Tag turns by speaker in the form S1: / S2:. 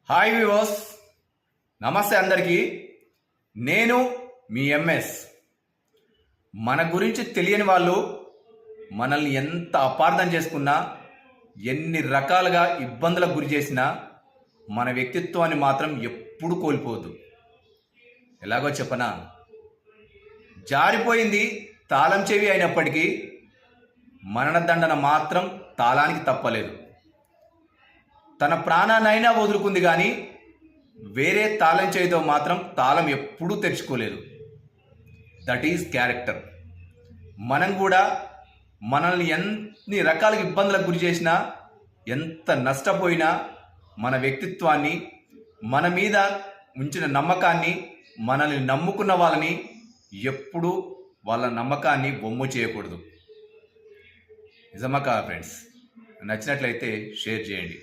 S1: Hi వివోస్, నమస్తే అందరికీ. నేను మీ ఎంఎస్. మన గురించి తెలియని వాళ్ళు మనల్ని ఎంత అపార్థం చేసుకున్నా, ఎన్ని రకాలుగా ఇబ్బందులకు గురి చేసినా మన వ్యక్తిత్వాన్ని మాత్రం ఎప్పుడు కోల్పోవద్దు. ఎలాగో చెప్పనా, జారిపోయింది తాళం చెవి అయినప్పటికీ మరణదండన మాత్రం తాళానికి తప్పలేదు. తన ప్రాణాన్నైనా వదులుకుంది కానీ వేరే తాళం చేయితో మాత్రం తాళం ఎప్పుడూ తెరుచుకోలేదు. That is character. మనం కూడా మనల్ని ఎన్ని రకాల ఇబ్బందులకు గురి చేసినా, ఎంత నష్టపోయినా మన వ్యక్తిత్వాన్ని, మన మీద ఉంచిన నమ్మకాన్ని, మనల్ని నమ్ముకున్న వాళ్ళని ఎప్పుడూ వాళ్ళ నమ్మకాన్ని బొమ్ము చేయకూడదు. నిజమా కాదా ఫ్రెండ్స్? నచ్చినట్లయితే షేర్ చేయండి.